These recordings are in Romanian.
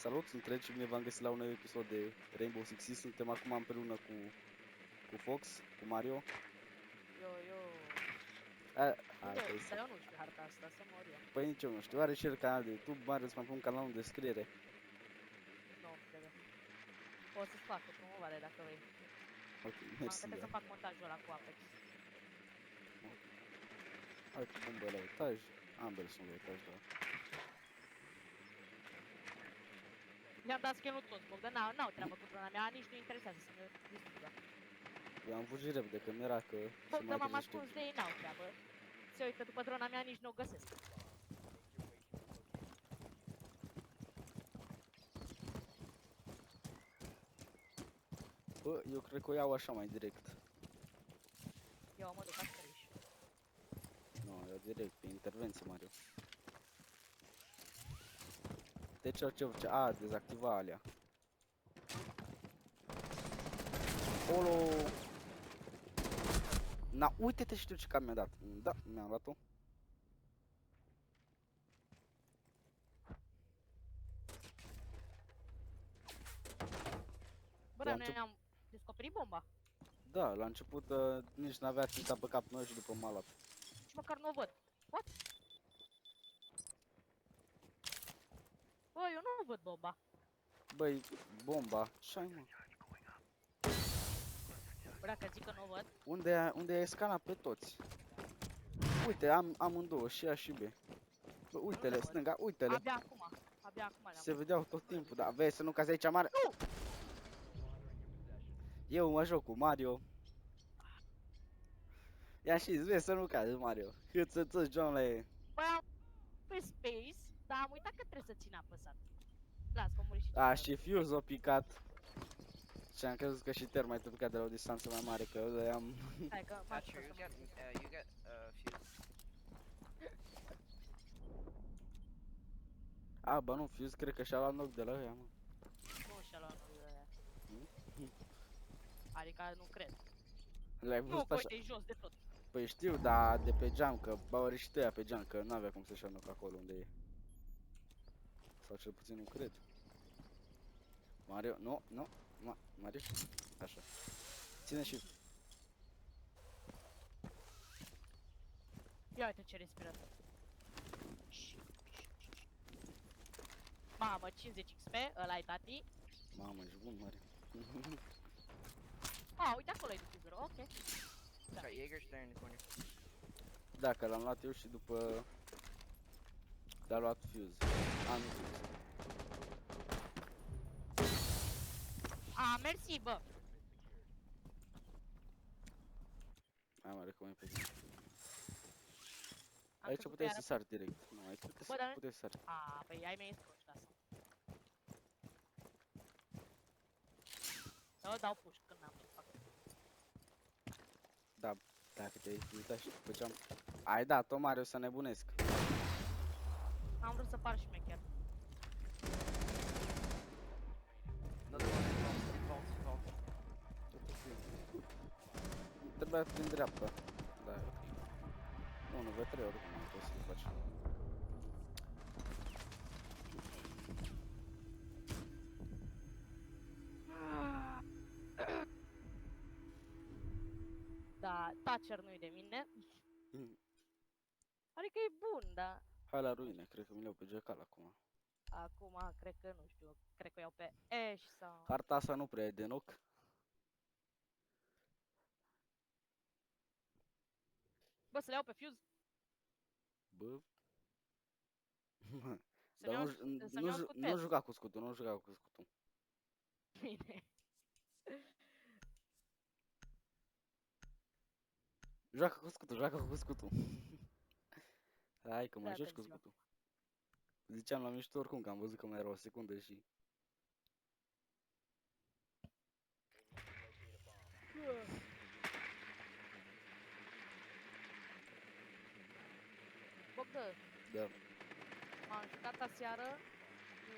Salut, sunt Treci și bine v-am găsit la un nou episod de Rainbow Six Siege. Suntem acum împreună cu Fox, cu Mario. Eu... Hai, Bă, păi, dar eu nu știu harta asta, să mor eu. păi nici eu nu știu, are și el canal de YouTube, Mario îți mai pun canalul în descriere. Nu, trebuie. Poți să-ți fac o promovare dacă vrei. Ok, Am mersi, trebuie da. să fac montajul ăla cu Apex. Hai cu bombă la etaj, ambele sunt la etaj, da. Mi-am dat skin-ul toți, Bogdan, n-au treabă cu drona mea, nici nu interesează să mi-o distrugă. Eu am fugit repede, că mi-era că Bă, se că mai m-am trezește. ascuns de ei, n-au treabă. Se uită după drona mea, nici nu o găsesc. Bă, eu cred că o iau așa mai direct. Eu mă duc actoriș. Nu, iau direct, pe intervenție, Mario. Deci ce face? A, dezactiva alea. Olo! Na, uite-te, știu ce cam mi-a dat. Da, mi-am luat-o. Bă, dar noi am descoperit bomba. Da, la început nici n-avea ținta pe cap noi și după m-a luat. Și măcar nu o văd. What? Bă, eu nu văd bomba. Băi, bomba, ce-ai mă? Bă, dacă zic că nu o văd. Unde ai scanat pe toți? Uite, am amândouă, și A și B. Bă, uite-le, stânga, uite-le. Abia acum le-am Se văzut. vedeau tot timpul, dar vezi să nu cazi aici mare. Nu! Eu mă joc cu Mario. Ia și vezi să nu cazi, Mario. Cât să ți Johnle. Băi, am pe space, dar am uitat că trebuie să țin apăsat. Las, că muri și A, ceilalți. și Fuse a picat. Și am crezut că și Termite a picat de la o distanță mai mare, că eu le-am... Hai că m-am Thatcher, ajutat you să get, mă you get, fuse. A, bă, nu, Fuse cred că și-a luat loc de la ăia, mă. Nu și-a luat nurile alea. Adică nu cred. Le-ai Nu, văzut că așa? uite, e jos de tot. Păi știu, dar de pe geam, că baurii și tăia pe geam, că n-avea cum să-și anoc acolo unde e. Sau cel puțin nu cred. Mario, nu, Mario, așa. Ține și... Ia uite ce respirator. Mamă, 50 XP, ăla-i tati. Mamă, ești bun, Mario. Uite acolo e diffuserul, ok. Got Jaeger's there in the corner. Da, că l-am luat eu și după... L-a luat Fuse. A, nu Fuse. Mersi, bă. Hai, Mario, că mai pe geam. Am Aici crezut că puteai era să sari direct. Nu, aici cred că Bă, dar... puteai să sari. Păi ai mei e scoși, lasă. Eu dau push când n-am ce fac. Da, dacă te-ai uitat și pe geam. Ai dat-o, Mario, să nebunesc. Am vrut să par șmecher. Another one in vault. Tot ok. Trebuia prin dreapta. Da, e ok. 1v3 oricum nu poți să-l faci. Da, Thatcher nu-i de mine. Adică e bun, dar... Hai la ruine, cred că mi le-au pe Jackal acum. Acum, cred că, nu știu, cred că iau pe Ash sau... Harta asta nu prea e de noc. Bă, să le iau pe Fuse? Bă. Să-mi Dar iau scut pe nu juca cu scutul, nu juca cu scutul. Bine. Joacă cu scutul, joacă cu scutul. Hai că mai joci cu scutul. Ziceam la mișto oricum că am văzut că mai era o secundă și... Bogdă, Da. m-am jucat aseară cu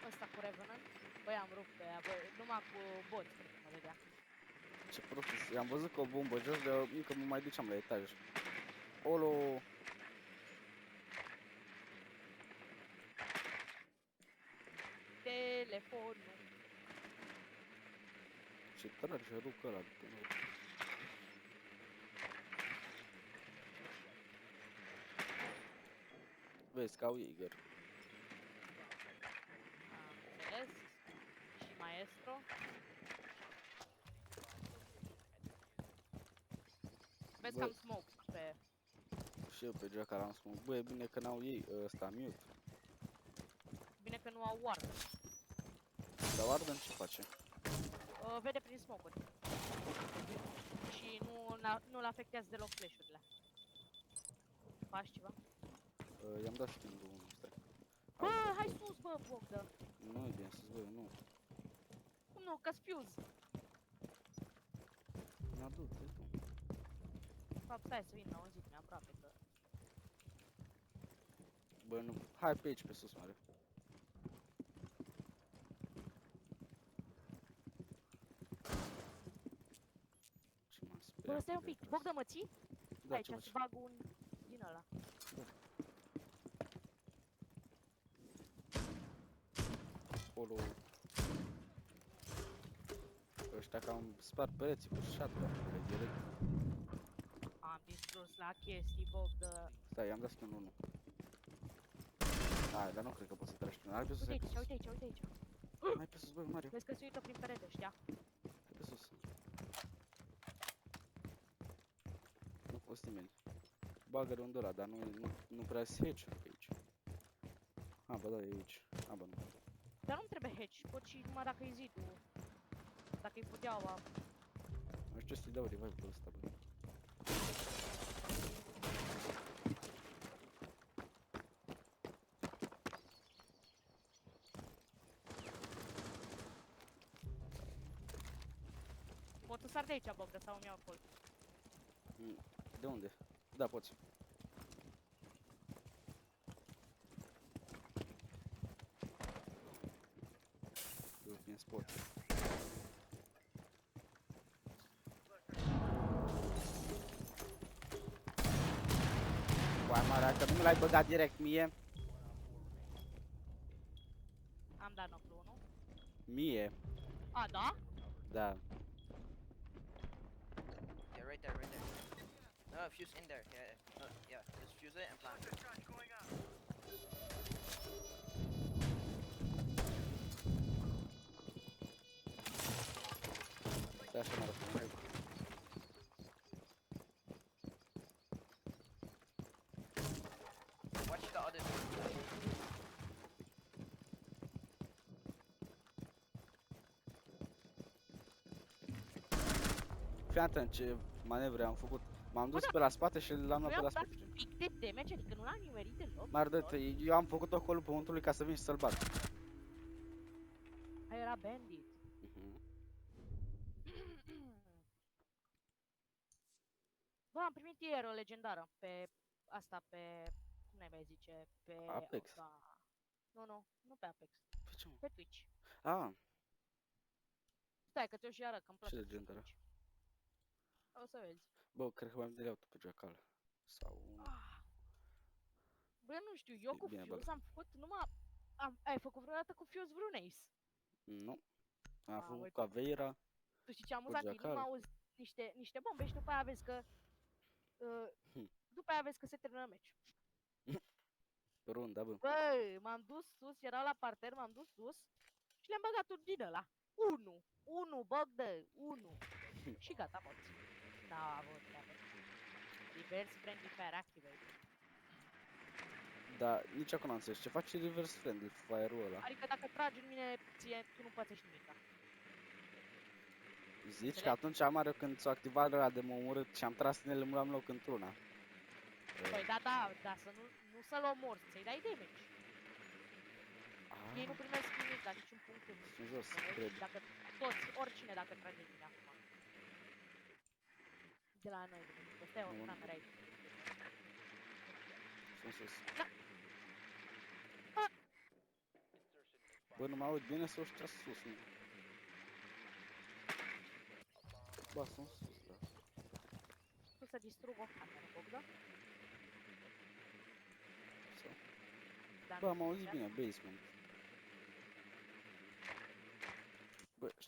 ăsta, cu Revenant. Băi, am rupt pe ea, băi, numai cu boți, cred că mă vedea. Ce prost, am văzut că o bombă jos, dar încă mă mai duceam la etaj. Olo! telefonul. Ce trage ruc ăla după noi. Vezi, că au Jäger. Am înțeles. Și maestro. Vezi că am Bă, smoke pe... și eu pe Jackal am spus, bă, e bine că n-au ei ăsta mute. Bine că nu au ward. Dar Warden ce face? Vede prin smoke-uri. Și nu-l afectează deloc flash-urile. Faci ceva? I-am dat skin-ul unul, stai. Bă, Au, hai sus, bă, Bogdan. nu e bine să-ți bă, nu. Cum nu, că fuse. N-a du-te tu. De fapt, stai să vin la un zi mai aproape, că... Bă, nu. Hai pe aici, pe sus, mare. Ce m-am speriat. Bă, stai un că e pic, prost. Bogdan, mă ții? Da, Aici ce să faci? bag un din ăla. Acolo. Ăștia cam spart pereții cu shotgun, pe direct. Am distrus la chestii, Bogdan. Stai, i-am dat skin 1. Hai, dar nu cred că poți să treci. Hai pe sus, Uite hai pe aici, sus. uite aici, uite aici. Hai pe sus, bă, Mario. Vezi că se uită prin perete ăștia. Hai pe sus. Nu fost nimeni. Bagă de unde ăla, dar nu prea se hedge pe aici. A, bă, da, e aici. A, bă, nu. Dar nu-mi trebuie hedge, pot și numai dacă e zidul. Dacă e puteaua. Nu știu să-i dau revive-ul ăsta, bă. Pot să sar de aici, Bogdan, sau îmi iau acolo. De unde? Da, poți. Eu fiind spot. Uai, mare, că nu mi l-ai băgat direct mie. Am dat knock-ul 1. Mie. A, da? Da. Yeah, right there, right there. No, fuse in there. Yeah, yeah. Just fuse it and plant. Stai așa, mare, că hai. Watch the other door. Fii atent ce manevre am făcut. M-am dus Bă, da. pe la spate și l-am luat Eu pe la am dat spate. un pic de damage, adică nu l-am nimerit deloc. Mar dă-te, eu am făcut acolo pământului ca să vin și să-l bat. Aia era bandit. Bă, am primit ieri o legendară pe asta, pe... Cum ne mai zice? Pe... Apex. Da. Nu pe Apex. Pe ce, mă? Pe Twitch. Ah, Stai că ți-o și arăt, că-mi place ce pe legendară? Twitch. O să vezi. Bă, cred că mai am de tu pe Jackal. Sau... Bă, nu știu, eu cu Bine, Fuse bă. am făcut numai... Ai făcut vreodată cu Fuse vreun ace? Nu. Am făcut uite. cu Aveira. Tu știi ce amuzant e? Jackal. Numai auzi niște bombe și după aia vezi că... după aia vezi că se termină meci. Runda, bă. Bă, m-am dus sus, erau la parter, m-am dus sus și le-am băgat un din ăla. 1, Bogdan, 1. Și gata, morți. N-au avut treabă. Reverse friendly fire activated. Da, nici acum n-am înțeles. Ce face reverse friendly fire-ul ăla? Adică dacă tragi în mine, tu nu pățești nimic. Zici că atunci Mario când s-a activat ăla de mă omorât și am tras în ele, mă luam loc într-una. Păi da, să nu să-l omori, să-i dai damage. Ei nu primesc nimic, dar niciun punct în Sunt jos, cred. Dacă oricine dacă trage din mine acum. De la noi, că stai o cameră aici. Sunt sus. Da. Bă, nu mă aud bine sau ăștia sus, nu? Ba, sunt sus, da. Tu să distrug o cameră, Bogdan? Sau? Dar Bă, nu am auzit știu, bine, basement.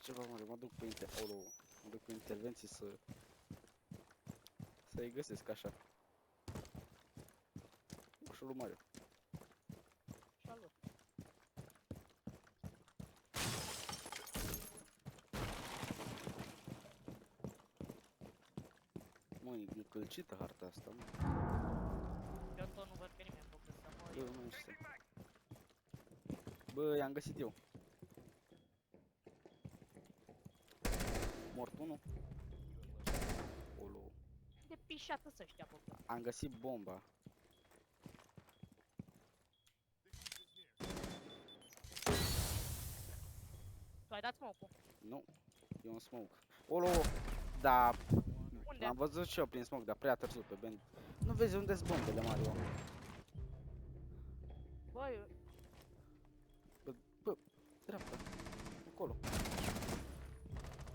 ceva, mă, mă duc pe mă duc pe intervenții să-i găsesc așa. Ușul lui Mario. Salut. Mă, e încălcită harta asta, mă. Eu tot nu văd pe nimeni, Bogdan, să mor Bă, eu. nu știu. Bă, i-am găsit eu. Mort unul. Olo. De pișată să ăștia, Bogdan. Am găsit bomba. Tu ai dat smoke-ul. Nu, e un smoke. Olo, da, Unde? l-am văzut și eu prin smoke, dar prea târziu pe band. Nu vezi unde-s bombele, Mario? Băi, Bă, dreapta, acolo.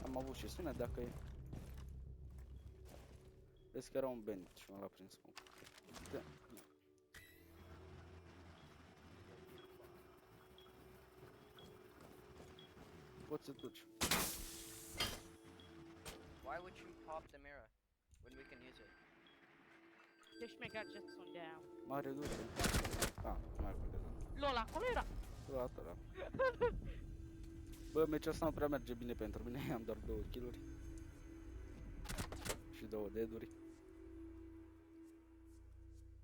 Am avut și sunet dacă e. Vezi că era un band și m-a luat prin smoke. Da. Poți să duci. Why would you pop the mirror when we can use it? deci mega Jetson de aia. Mare duce. Ah, nu mai contează. LOL, acolo era. Gata, da. Bă, meciul ăsta nu prea merge bine pentru mine, am doar 2 kill-uri. Și 2 dead-uri.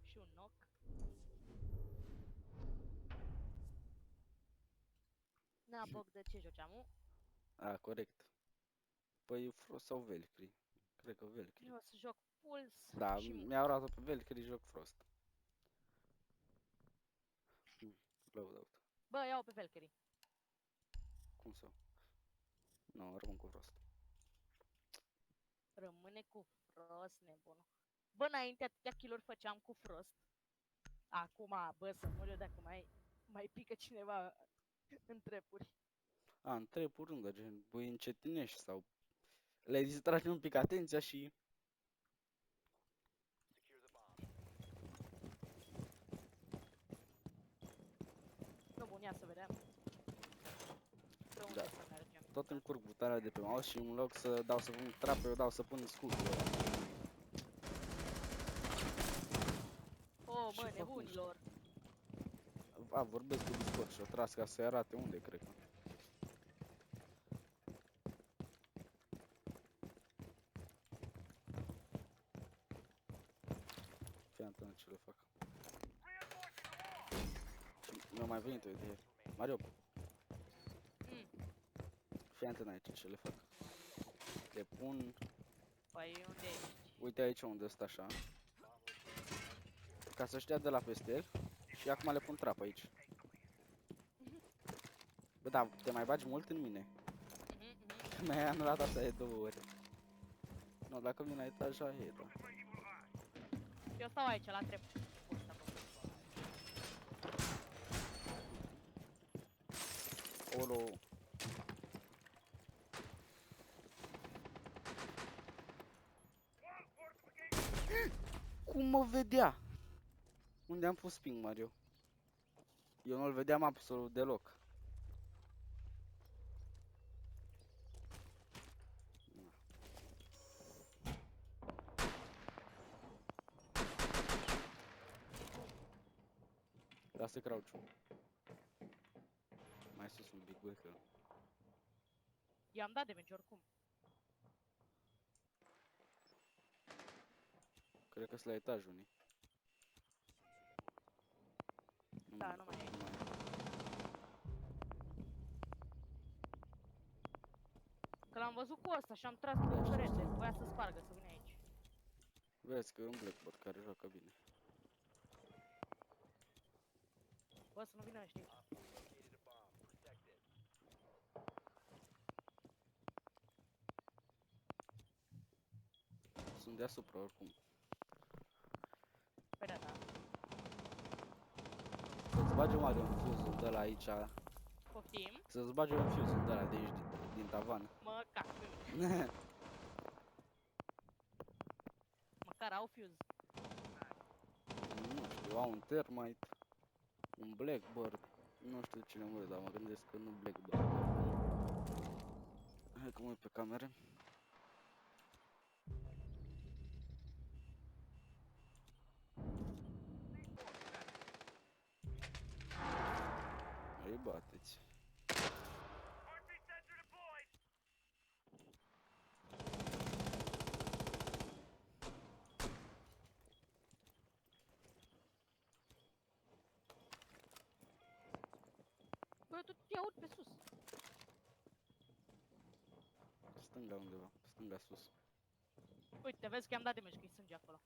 Și un knock. Na, Bogdan, ce joceam? A, corect. Păi Frost sau Valkyrie? Cred că Valkyrie. Eu o să joc Puls Da, și mi-au luat pe Valkyrie, joc Frost. Loadout. Bă, iau pe Valkyrie. Cum să? Nu, rămân cu Frost. Rămâne cu Frost, nebunul. Bă, înainte atâtea kill-uri făceam cu Frost. Acum, bă, să mor eu dacă mai pică cineva în trepuri. A, în trepuri nu, dar gen, îi încetinești sau le distragi un pic atenția și... Nu, bun, ia să vedem. Pe unde Da. să mergem? Tot încurc butarea de pe mouse și în loc să dau să pun trapă, eu dau să pun scutul ăla. Oh, Ce mă, fac, nebunilor. A, vorbesc cu Discord și o tras ca să-i arate unde, cred că. Fii atent ce le fac. Și mi-a mai venit o idee. Mario, fii atent aici ce le fac. Le pun, Păi, unde ești? uite aici unde stă așa. Ca să știa de la peste el. Și acum le pun trap aici. Bă, da, te mai bagi mult în mine. Mi-ai anulat asta de 2 ori. Nu, dacă vin la etaj, aia e, da. Eu stau aici, la trep. Olo. Cum mă vedea? Unde am pus ping, Mario? Eu nu-l vedeam absolut deloc. Lasă crouch-ul. Mai sus un pic, bă, că... I-am dat damage oricum. Cred că-s la etaj unii. Da, nu mai e. Că l-am văzut cu ăsta și am tras pe perete. Voia să spargă, să vină aici. Vezi că e un Blackbot care joacă bine. Bă, să nu vină ăștia. Sunt deasupra oricum. Păi da, da. Să-ți bage Mario un fuse de la aici. Poftim. Să-ți bage un fuse de la de aici, din tavan. Mă cac pe mine. Măcar au fuse. Nu știu, au un Termite, un Blackbird. Nu știu cine mă dar mă gândesc că nu Blackbird. Hai că mă uit pe camere. Îi bateți. Bă, tu te aud pe sus. Stânga undeva, stânga sus. Uite, vezi că i-am dat damage, că-i sânge acolo.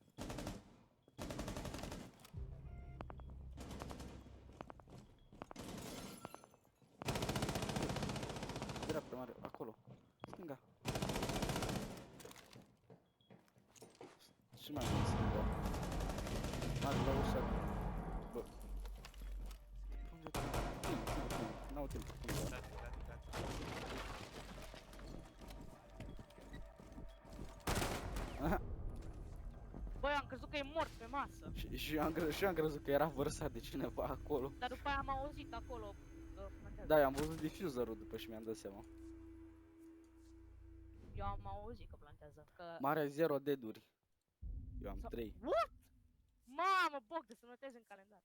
Dreapta mare, acolo. Stânga. Și mai mult stânga. Mare la ușa. Bă. Unde te? Timp. N-au timp. Aha. Băi, am crezut că e mort pe masă. Și eu am crezut că era vărsat de cineva acolo. Dar după aia am auzit acolo. Plantează. Da, am văzut diffuserul după și mi-am dat seama. Eu am auzit că plantează. Că... Mare ai 0 deaduri. Eu am Sau- 3. What? Mamă, Bogdan, să notezi în calendar.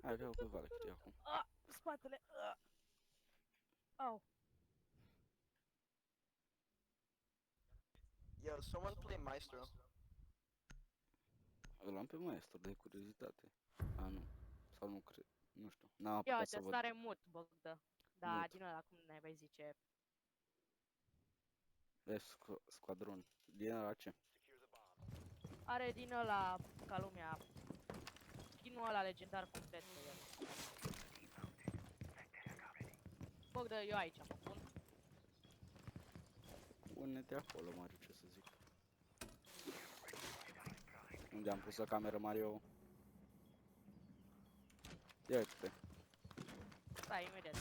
Hai că iau pe Valkyrie acum. Spatele. Au. Yo, someone play Maestro. Îl am pe maestru de curiozitate. A, nu. Sau nu cred. Nu știu. N-am Ia apucat să uite, văd. stare mut, Bogdan. Da, Mut. din ăla, cum ne mai zice. Squadron. Din ăla ce? Are din ăla, ca lumea. Skin-ul ăla legendar complet pe el. Bogdan, eu aici mă pun. Pune-te acolo, Mario, ce să zic. Unde am pus o cameră, Mario? Ia uite-te. Stai, imediat.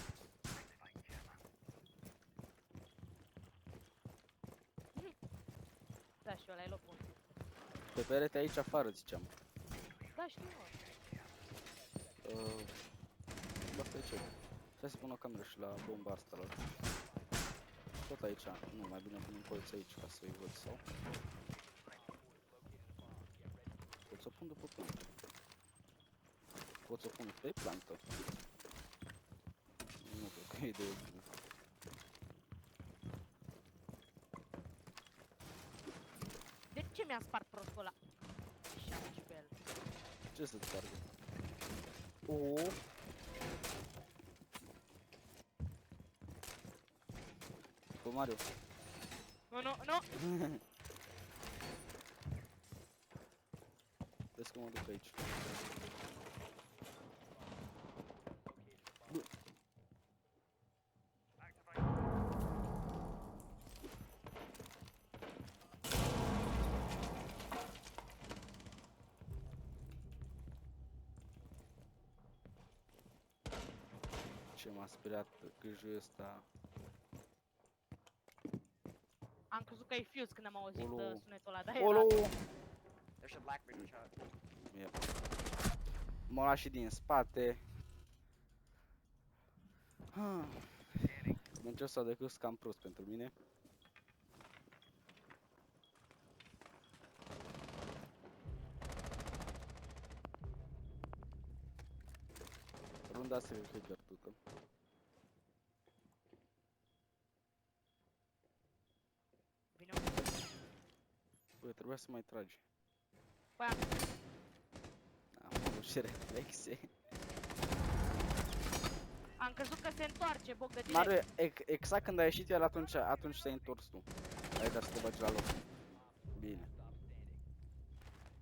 Da, și ăla e locul. Pe perete aici afară, ziceam. Da, știu, mă. Asta e ce? Stai să pun o cameră și la bomba asta la... Tot aici. Nu, mai bine pun un colț aici ca să-i văd sau... Pot să o pun după plantă. Pot să o pun pe plantă. Nu cred că e idee bună. De ce mi-a spart prostul ăla? Și am și pe el. Ce să-ți spargă? O. Bă, Mario. Nu, nu, nu! Vezi că mă duc aici. Bă. Ce m-a speriat gâjul ăsta. Am crezut că e fuse când am auzit Olo. sunetul ăla, dar era... Olo! There's a Blackbird shot. Yep. M-a luat și din spate. Meciul ăsta de curs cam prost pentru mine. Runda asta cred că e pierdută. Vine Bă, trebuia să mai tragi. Păi am... Am avut și reflexe. Am crezut că se întoarce, Bogdan, direct. Mario, exact când a ieșit el atunci te-ai întors tu. Ai dat să te bagi la loc. Bine.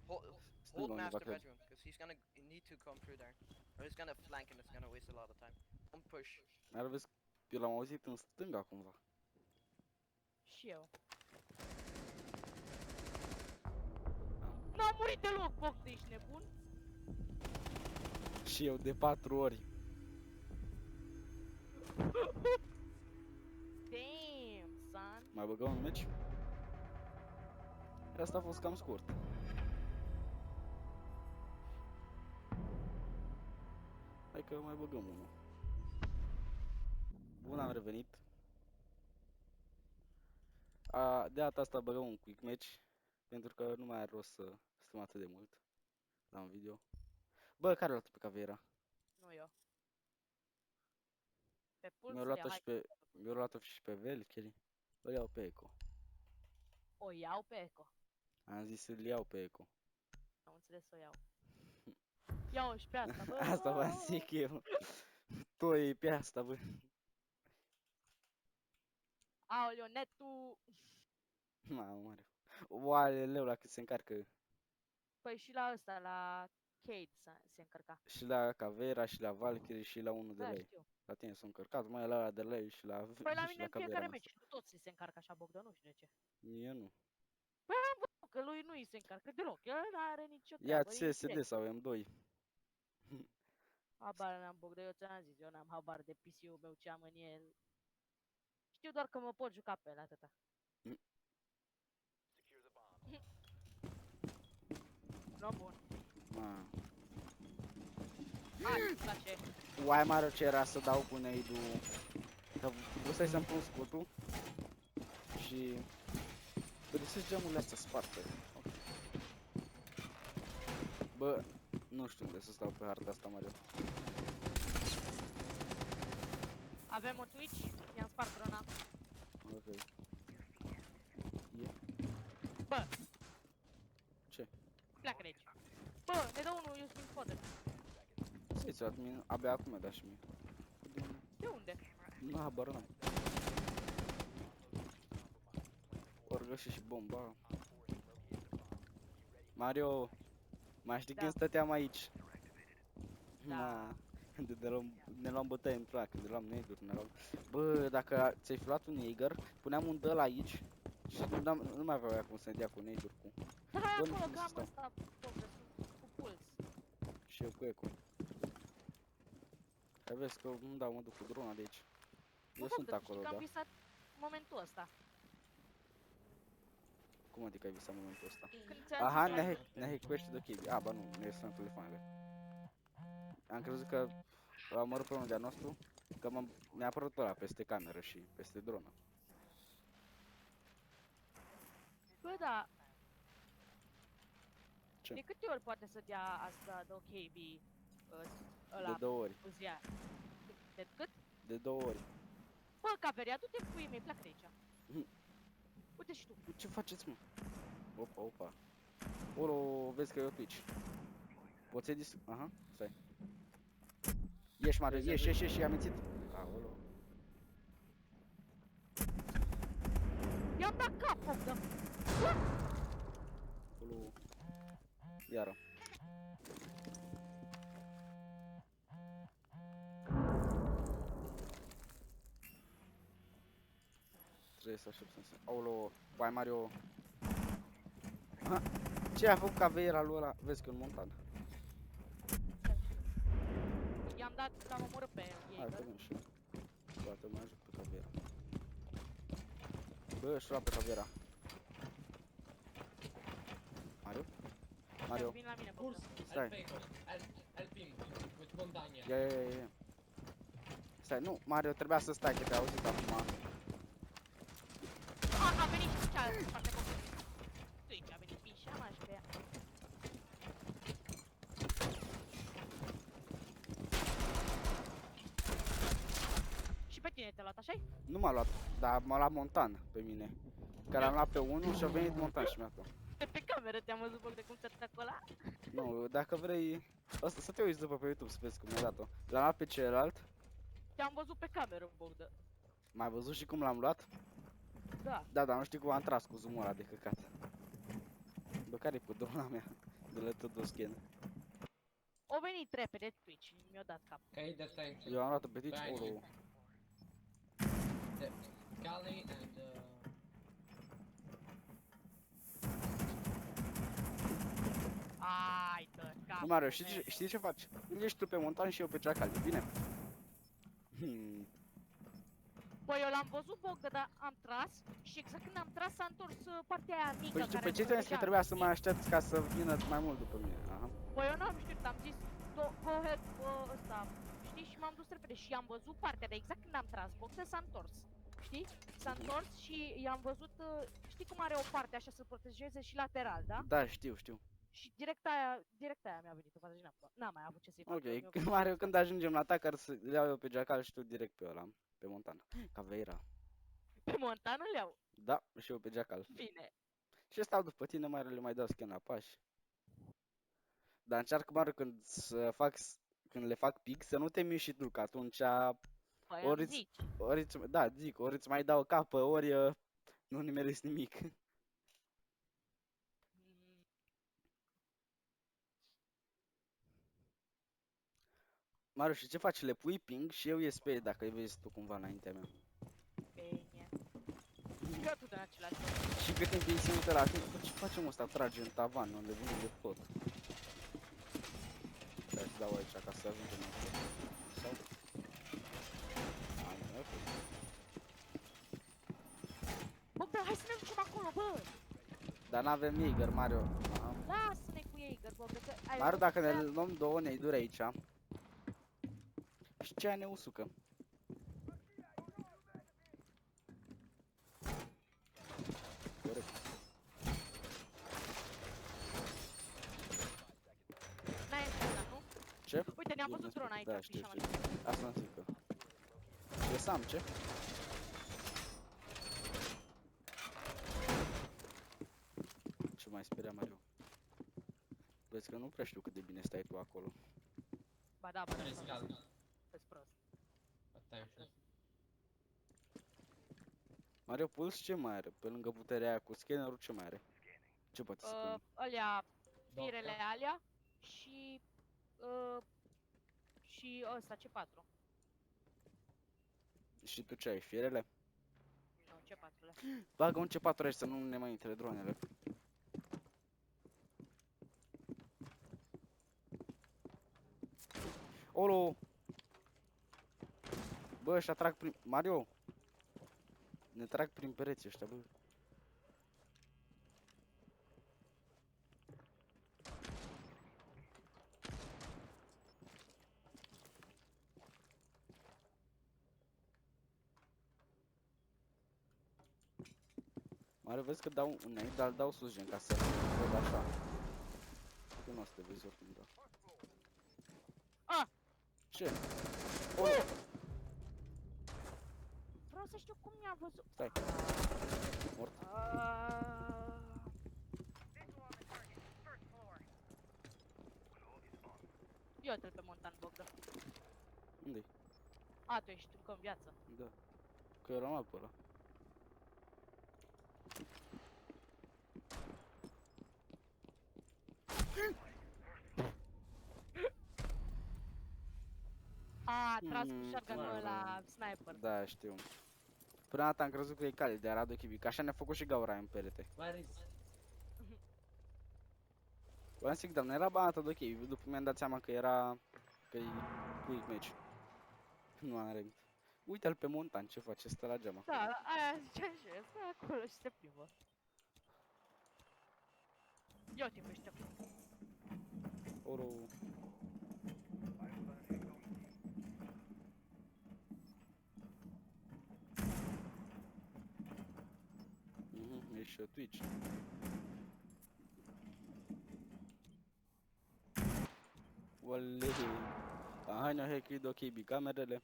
Hold Stânga undeva, master cred. bedroom, because he's gonna need to come through there. Or he's gonna flank and it's gonna waste a lot of time. Don't push. Dar vezi, eu l-am auzit în stânga cumva. Și eu. N-am murit deloc, Bogdan, ești nebun? Și eu de 4 ori. Damn, son. Mai băgăm un meci? Asta a fost cam scurt. Hai că mai băgăm unul. Bun, am revenit. De data asta băgăm un quick match, pentru că nu mai are rost să stăm atât de mult la un video. Bă, care l-a luat pe Caveira? Nu eu. Pe pulț Mi-a le luat-o și pe... Mi-a luat-o și pe Valkyrie. Îl iau pe Echo. o iau pe Eco. Am zis să-l iau pe Echo. Am înțeles să o iau. Iau și pe asta, bă. Asta vă zic eu. Tu e pe asta, bă. Aoleo, netul. Mamă, mare. Oare leu la cât se încarcă. Păi și la ăsta, la Kate se încărca. Și la Caveira, și la Valkyrie, și la unul de Da, la ei. știu. La tine s-a încărcat, mai la ăla de la ei și la, Păi la și mine la în Caveira fiecare noastră. meci, nu toți se încarcă așa, Bogdan, nu știu de ce. Eu nu. Că lui nu îi se încarcă deloc, el nu are nicio Ia treabă, e CSD direct. sau M2. Habar n-am, Bogdan, eu ți-am zis, eu n-am habar de PC-ul meu ce am în el. Știu doar că mă pot juca pe el, atâta. Nu bun. Ma. Hai, îmi place. Uai mare ce era să dau cu nade-ul. Că vrei să-mi pun scutul. Și... Găsesc geamurile astea sparte. Ok. Bă, nu știu unde să stau pe harta asta, Mario. Avem un Twitch, i-am spart drona. Ok. Bă, Ce? pleacă de aici. Bă, ne dă unul Justin Foden. Să-i dat mie, abia acum mi-a dat și mie. De unde? Nu, habar n-am. Ori găsi și bomba. Mario, mai știi Da. când stăteam aici? Da. Ma, ne luam bătaie în plac, ne luam nade-uri, ne luam... Bă, dacă ți-ai fi luat un Jaeger, puneam un dăl aici și nu mai avea cum să ne dea cu nade-uri cu... Da, hai Bă, acolo, nu știu că să am stau. ăsta, Bogdan, sunt cu puls. Și eu cu Eco. Hai vezi că nu dau, mă duc cu drona de aici. Bă, Eu sunt Bogdan, tu știi acolo, că am da? visat momentul ăsta. Cum adică ai visat momentul ăsta? Când ți-am Aha, zis la... ne hackuiește de KB. A, ba nu, ne sunt telefoanele. Am crezut că a omorât pe unul de-a nostru, că mi-a apărut ăla peste cameră și peste dronă. Bă, da. Ce? De câte ori poate să dea asta de KB De ăla, 2 ori. Uzia? De cât? De 2 ori. Bă, Caveria, du-te puii mei, pleacă de aici. Mhm. Uite și tu. Ce faceți, mă? Opa, opa. Olo, vezi că e o Twitch. Poți să-i dis... Aha, stai. Ieși, Mario, ieși, am mințit. Aolo. I-am dat cap, Bogdan. Olo. Iară. Trebuie să aștept să se... Aolo, vai Mario. Aha. Ce a făcut Caveira lui ăla? Vezi că e un montan. I-am dat, l-am omorât pe Hai Jaeger. că vin și eu. Poate mai ajut pe Caveira. Bă, și-o lua pe Caveira. Mario? Mario, Vin la mine, Kurs, Bogdan. Stai. help him with montagne. ia. Stai, nu, Mario, trebuia să stai, că te-ai auzit acum. A venit și cealaltă parte, Bogdan. Twitch a venit pișama și pe ea. Și pe tine te-a luat, așa-i? Nu m-a luat, dar m-a luat montan pe mine. Că l-am luat pe unul și a venit montan și mi-a luat. Pe cameră te-am văzut, Bogdan, cum ți-a dat ăla? Nu, dacă vrei, asta, să te uiți după pe YouTube să vezi cum mi-a dat-o. L-am luat pe celălalt, Te-am văzut pe cameră, Bogdan. m-ai văzut și cum l-am luat? Da. Da, dar nu știu cum am tras cu zoom-ul ăla de căcat. Bă, care-i cu drona mea? De la tot scan. O venit repede Twitch, mi-a dat cap. Okay, the tank. Eu am luat-o pe Twitch, Thank you. oro. The Kali and Ai, dă cap. Nu, Mario, știi ce faci? Ești tu pe montan și eu pe ceacali, bine? Păi eu l-am văzut, Bogdan, dar am tras și exact când am tras s-a întors partea aia mică Păi și care după ce mă ți-am zis că protejea, trebuia să știi? mă aștepți ca să vină mai mult după mine. Aha. Păi eu n-am știut, am zis, go ahead, ăsta, știi? Și m-am dus repede și am văzut partea, dar exact când am tras, Bogdan s-a întors, știi? S-a întors și i-am văzut, știi cum are o parte așa să protejeze și lateral, da? Da, știu. Și direct aia mi-a venit în față și n-am mai avut ce să-i fac. Ok, eu, mi-a când venit Mario, direct. când ajungem la atac, să le iau eu pe Jackal și tu direct pe ăla, pe Montana. Caveira. Pe Montana le iau. Da, și eu pe Jackal. Bine. Și stau după tine, Mario, le mai dau scan la pași. Dar încearcă, Mario, când le fac pic, să nu te miști și tu, că atunci Păi ori îmi îți, zici. ori îți mai dau capă, ori nu nimeresc nimic. Mm, Mario, și ce faci? Le pui ping și eu ies pe ei dacă îi vezi tu cumva înaintea mea. Bine. Eu tot în același loc. Și cât timp îi ținut la timp, ce facem ăsta? Trage în tavan, nu le vine de tot. Stai să dau aici ca să ajungem în tot. Sau? Ai, ok. Bogdan, hai să ne ducem acolo, bă! Dar n-avem Jaeger, Mario. Aha. Lasă-ne cu ei, Bogdan, că ai Mario, dacă ne văzut luăm două neiduri aici. Și ce aia ne usucă? Corect. N-ai înțeles, nu? Ce? Uite, ne-am Bine, văzut drone aici, da, pișa știu. mea. Asta îmi zic că. Ce Sam, ce? Ce mai speria, Mario? Vezi că nu prea știu cât de bine stai tu acolo. Ba da, Nice, Gal. Pe-s prost. Attention. Mario Puls ce mai are? Pe lângă puterea aia cu scannerul ce mai are? Ce poate să spune? Alea, Doctor. firele alea și... și ăsta, C4. Și tu ce ai? Firele? Nu, C4-le. Bagă un C4 aici să nu ne mai intre dronele. Olo! Bă, ăștia trag prin... Mario! Ne trag prin pereți ăștia, bă. Mario, vezi că dau un nade, dar îl dau sus, gen, ca să văd așa. Că nu o să te vezi oricum, da. Ah! Ce? Olo! Vreau să știu cum mi-a văzut. Stai. Mort. Eu trebuie pe Montan, Bogdan. Unde-i? A, tu ești încă în viață. Da. Că eu rămân pe ăla. A, tras cu Mm, shotgun-ul mm. ăla sniper. Da, știu. Prima dată am crezut că e cale de Radu Chibic. Așa ne-a făcut și gaura în perete. Where is? Voiam să zic, dar nu era banată de ok. După mi-am dat seama că era... că-i quick match. Nu am ranked. Uite-l pe Montan, ce face, stă la geam acolo. Da, aia ziceam și eu, stă acolo și se plimbă. Ia uite pe ăștia. Oro... ești Twitch. Wallehi. Aha, ne-a hackuit ok, camerele.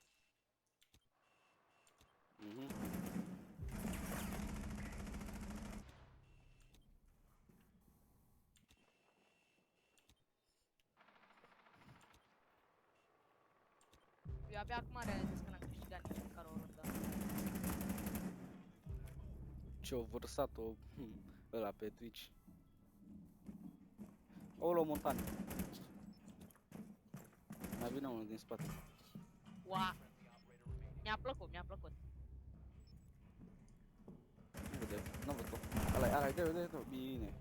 Eu abia acum realizez că n-am câștigat nici măcar o rundă. Ce-o vărsat-o ăla pe Twitch. Olo, Montan. Mai vine unul din spate. Ua! Mi-a plăcut, mi-a plăcut. Nu vede, nu văd tot. Ala, de, bine.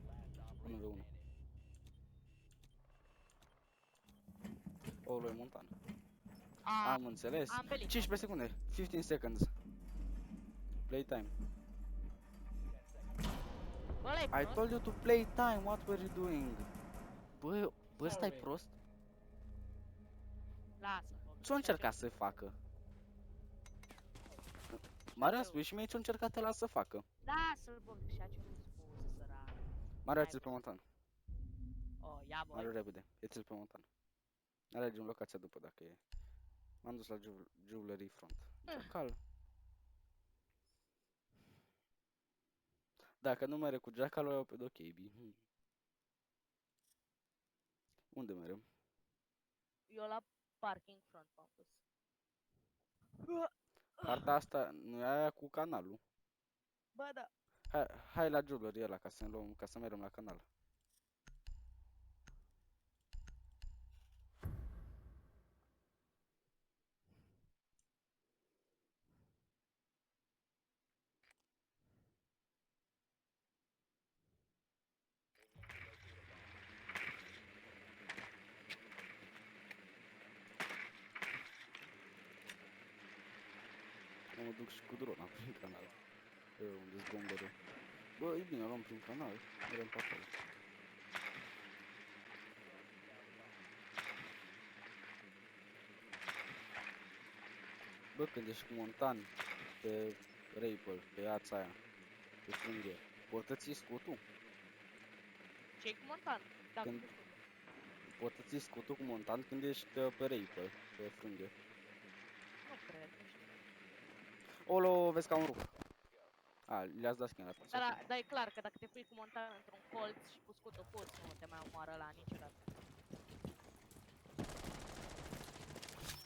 1v1. Olo, e Montan. A, Am înțeles. am belit. 15 secunde. 15 seconds. playtime. Bă, ăla-i I prost? told you to play time, what were you doing? Bă, stai Sorry. prost? Lasă, bă. Ce-o încercat să facă? Mario, spui și mie ce-o încercat ăla să facă. Lasă-l, bă, și a cerut scuze, sărac. Mario, Hai, ți-l pe bă. montan. Oh, ia, bă. Mario, repede, ți-l pe montan. Alegem locația după dacă e. M-am dus la Jewelry Front. Jackal. Dacă nu merg cu Jackal, o iau pe Doc AB. Unde merem? Eu la parking front m-am dus. Partea asta nu e aia cu canalul. Bă, da. Hai la Jewelry ăla ca să luăm, ca să mergem la canal. Mă duc și cu drona prin canal. Unde zgomboră. Bă, e bine, luăm prin canal. Merem pe acolo. Bă, când ești cu montan pe Rapel, pe ața aia, pe frânghie, poți să ții scutul? Ce-i cu montan? Dacă Când- nu știu. Poți să ții scutul cu montan când ești pe Rapel, pe frânghie. Nu cred, nu știu. Olo, vezi că am rupt. A, le-ați dat skin la toți. Dar e clar că dacă te pui cu montan într-un colț și cu scutul pus, nu te mai omoară la niciodată.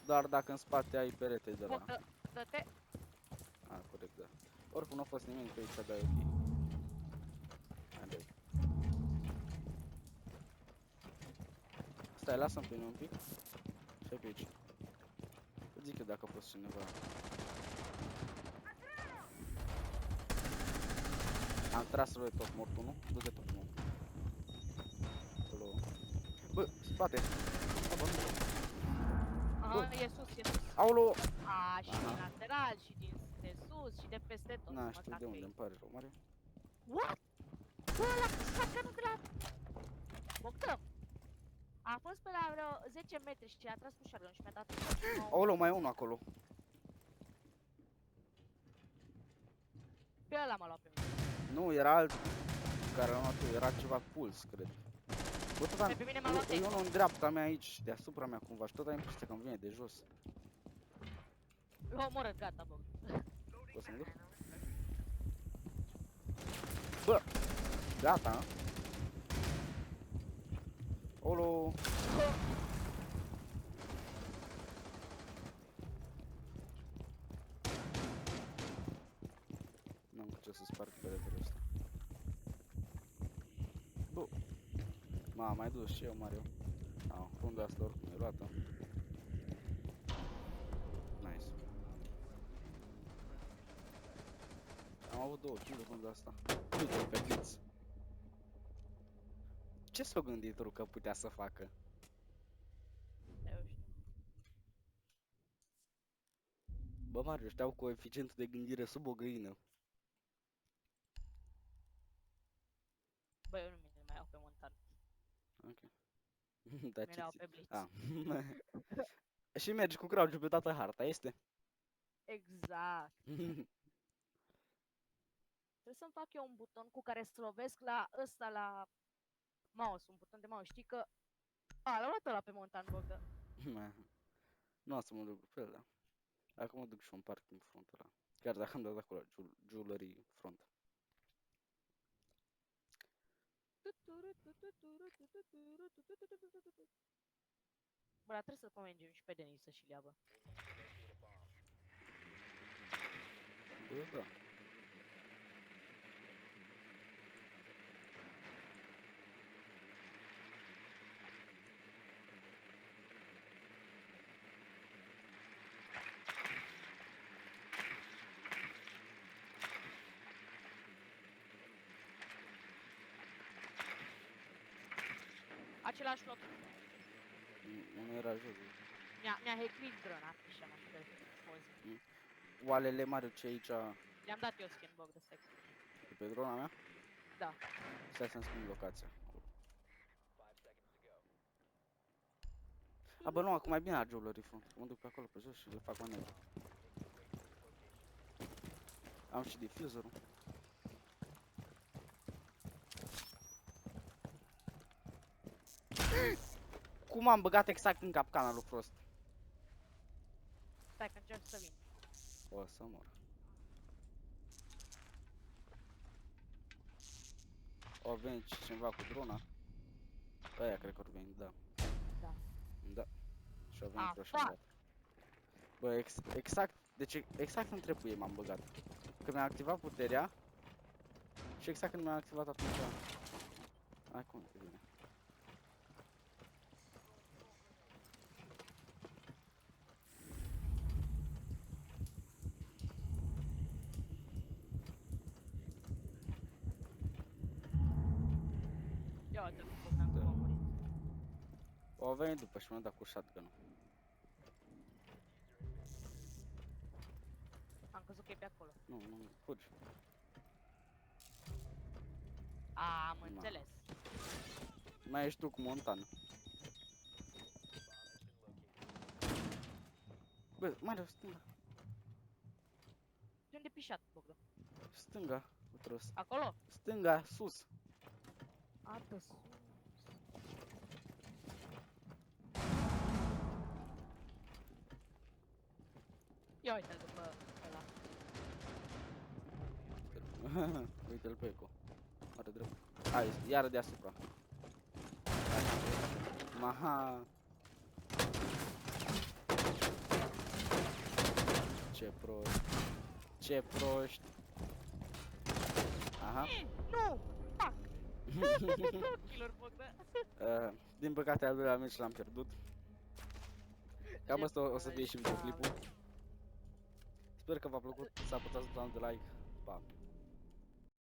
Doar dacă în spate ai perete de la... Dă-te. A, corect, da. Oricum nu a fost nimic pe aici, dar e ok. Haide. Stai, lasă-mi pe mine un pic. Și pe aici. Îți zic eu dacă a fost cineva. Am tras lui tot mortul, nu? Du-te tot, nu. Acolo. Bă, spate! Aha, e sus, e sus. Aolo! A, și din Aha. lateral, și de sus, și de peste tot. Na, mă, știu cac de pe unde, ei. îmi pare rău, mare. What? Bă, ăla cu shotgun-ul de la... Bogdan! A fost pe la vreo 10 metri și a tras cu shotgun și mi-a dat un nou... Aolo, mai e unul acolo. Pe ăla m-a luat pe mine. Nu, era alt care l-a luat eu, era ceva puls, cred. Bă, tot am... Pe mine m-a luat E Echo. unul în dreapta mea aici, deasupra mea cumva, și tot am impresia că îmi vine de jos. L-a omorât, gata, Bogdan. Poți să mă duc? Bă! Gata! Olo! N-am cu ce să sparg peretele ăsta. Bă! M-am mai dus și eu, Mario. Runda asta oricum e luată. Nice. Am avut 2 kill runda asta. Uite-l pe Blitz. Ce s-a gândit Ru că putea să facă? Eu știu. Bă, Mario, ăștia au coeficientul de gândire sub o găină. Bă, eu nu mai iau pe montan. Ok. Dar ce Mi-au ți... pe blitz. A. Și mergi cu crouch pe toată harta, este? Exact. Trebuie să-mi fac eu un buton cu care să lovesc la ăsta, la mouse, un buton de mouse. Știi că... A, l-a luat ăla pe montan, Bogdan. Nu o să mă duc pe el, da. Acum mă duc și un parking front ăla. Chiar dacă am dat acolo jewelry front. Bă, dar trebuie să-l convingem și pe Denis să și-l ia, bă. Bă, da. Același loc. Nu era jos. Mi-a heclit drona, așa, mă știu, pozi. Oalele mari ce aici, I-am dat eu skin bug de sex. De pe drona mea? Da. Stai să-mi schimb locația. A, bă, nu, acum mai bine la jewelry front. Mă duc pe acolo pe jos și le fac mai negru. Am și diffuserul. Cum am băgat exact în capcana lui Frost? Stai că încerc să vin. O să mor. O venit și cineva cu drona. Aia cred că or veni, da. Da. Da. Și au venit Ah, rush fuck! and bă, exact, deci exact între ei m-am băgat. Când mi-am activat puterea și exact când mi-am activat atunci. Hai cum te vine. Ia uite-l cum Bogdan cum a murit. O venit după și mi-a dat cu shotgun-ul. Am crezut că e pe acolo. Nu, fugi. A, am Ma. înțeles. Mai ești tu cu montan. Bă, Mario, stânga. De unde pișat, Bogdan? Stânga, utros. Acolo? Stânga, sus. A, pe sus. Ia uite-l după ăla. Uite-l pe Eco. Are drept. Hai, iară deasupra. Maha. Ce proști. Ce proști. Aha. Nu! Fuck! Killer Bogdan. Din păcate al doilea meci l-am pierdut. Cam asta o să fie și videoclipul. Sper că v-a plăcut, să apăsați butonul de like. Pa!